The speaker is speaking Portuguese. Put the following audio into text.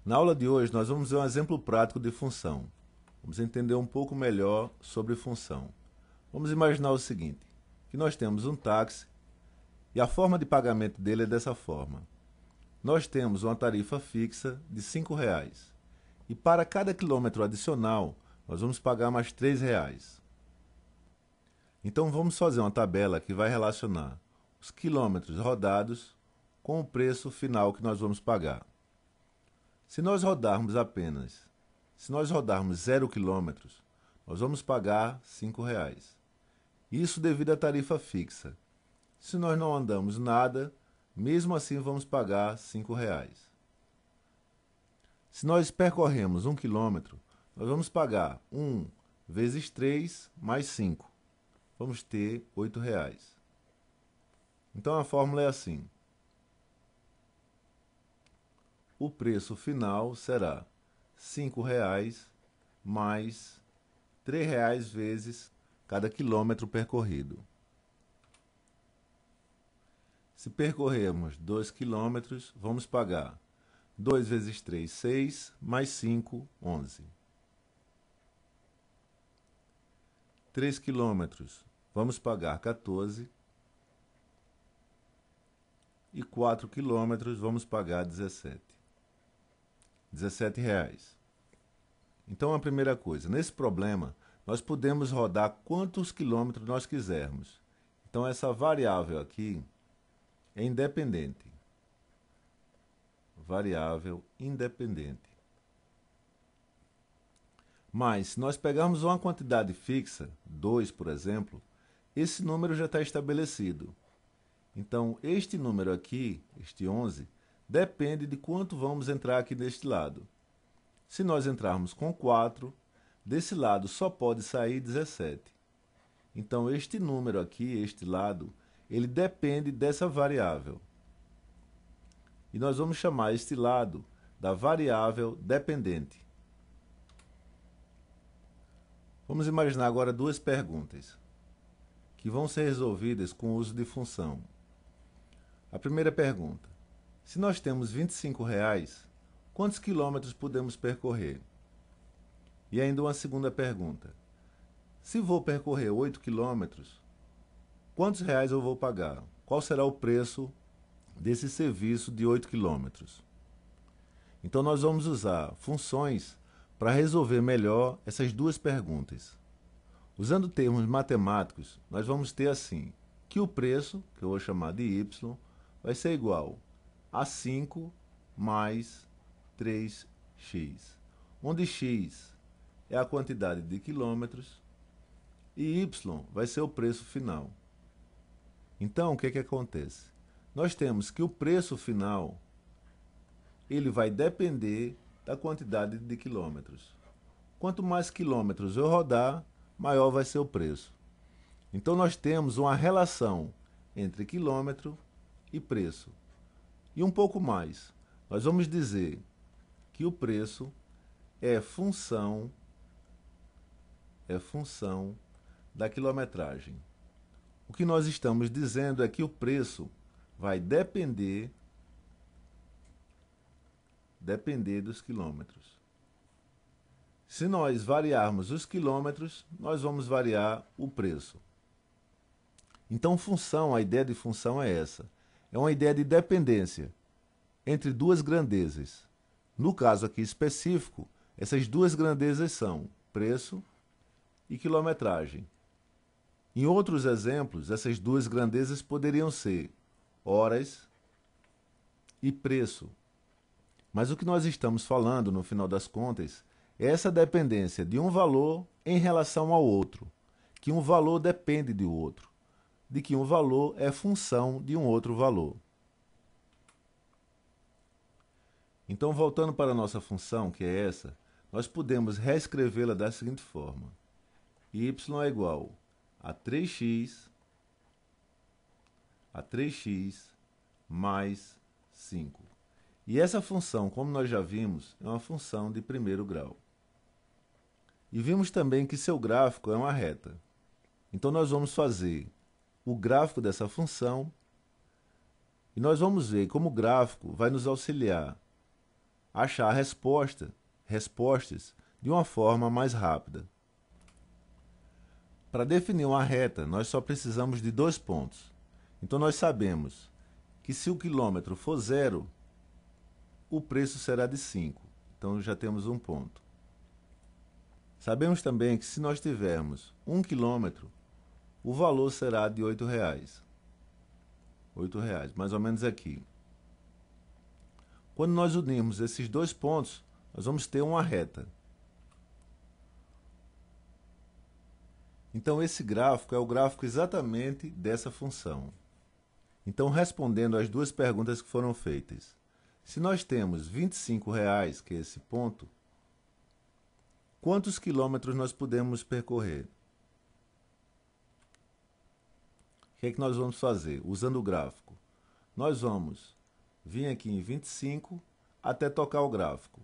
Na aula de hoje nós vamos ver um exemplo prático de função. Vamos entender um pouco melhor sobre função. Vamos imaginar o seguinte, que nós temos um táxi e a forma de pagamento dele é dessa forma. Nós temos uma tarifa fixa de R$ 5 e para cada quilômetro adicional nós vamos pagar mais R$ 3. Então vamos fazer uma tabela que vai relacionar os quilômetros rodados com o preço final que nós vamos pagar. Se nós rodarmos 0 quilômetros, nós vamos pagar R$ 5. Isso devido à tarifa fixa. Se nós não andamos nada, mesmo assim vamos pagar R$ 5. Se nós percorremos 1 quilômetro, nós vamos pagar 1 vezes 3 mais 5. Vamos ter R$ 8. Então a fórmula é assim. O preço final será R$ 5 mais R$ 3 vezes cada quilômetro percorrido. Se percorrermos 2 quilômetros, vamos pagar 2 vezes 3, 6, mais 5, 11. 3 quilômetros, vamos pagar 14. E 4 quilômetros, vamos pagar 17. R$ 17. Então, a primeira coisa, nesse problema, nós podemos rodar quantos quilômetros nós quisermos. Então, essa variável aqui é independente. Variável independente. Mas, se nós pegarmos uma quantidade fixa, 2, por exemplo, esse número já está estabelecido. Então, este número aqui, este 11, depende de quanto vamos entrar aqui deste lado. Se nós entrarmos com 4, desse lado só pode sair 17. Então, este número aqui, este lado, ele depende dessa variável. E nós vamos chamar este lado da variável dependente. Vamos imaginar agora duas perguntas, que vão ser resolvidas com o uso de função. A primeira pergunta. Se nós temos R$ 25, quantos quilômetros podemos percorrer? E ainda uma segunda pergunta. Se vou percorrer 8 quilômetros, quantos reais eu vou pagar? Qual será o preço desse serviço de 8 quilômetros? Então nós vamos usar funções para resolver melhor essas duas perguntas. Usando termos matemáticos, nós vamos ter assim, que o preço, que eu vou chamar de y, vai ser igual a 5 mais 3x, onde x é a quantidade de quilômetros e y vai ser o preço final. Então, o que acontece? Nós temos que o preço final ele vai depender da quantidade de quilômetros. Quanto mais quilômetros eu rodar, maior vai ser o preço. Então, nós temos uma relação entre quilômetro e preço. E um pouco mais, nós vamos dizer que o preço é função da quilometragem. O que nós estamos dizendo é que o preço vai depender dos quilômetros. Se nós variarmos os quilômetros, nós vamos variar o preço. Então, a ideia de função é essa. É uma ideia de dependência entre duas grandezas. No caso aqui específico, essas duas grandezas são preço e quilometragem. Em outros exemplos, essas duas grandezas poderiam ser horas e preço. Mas o que nós estamos falando, no final das contas, é essa dependência de um valor em relação ao outro, que um valor depende do outro, de que um valor é função de um outro valor. Então, voltando para a nossa função, que é essa, nós podemos reescrevê-la da seguinte forma. Y é igual a 3x mais 5. E essa função, como nós já vimos, é uma função de primeiro grau. E vimos também que seu gráfico é uma reta. Então, nós vamos fazer o gráfico dessa função e nós vamos ver como o gráfico vai nos auxiliar achar respostas de uma forma mais rápida. Para definir uma reta, nós só precisamos de 2 pontos. Então nós sabemos que se o quilômetro for 0, o preço será de 5. Então já temos um ponto. Sabemos também que se nós tivermos 1 quilômetro, o valor será de R$ 8,00. R$ 8,00, mais ou menos aqui. Quando nós unirmos esses 2 pontos, nós vamos ter uma reta. Então esse gráfico é o gráfico exatamente dessa função. Então, respondendo às 2 perguntas que foram feitas, se nós temos R$ 25,00, que é esse ponto, quantos quilômetros nós podemos percorrer? O que é que nós vamos fazer? Usando o gráfico. Nós vamos vir aqui em 25 até tocar o gráfico.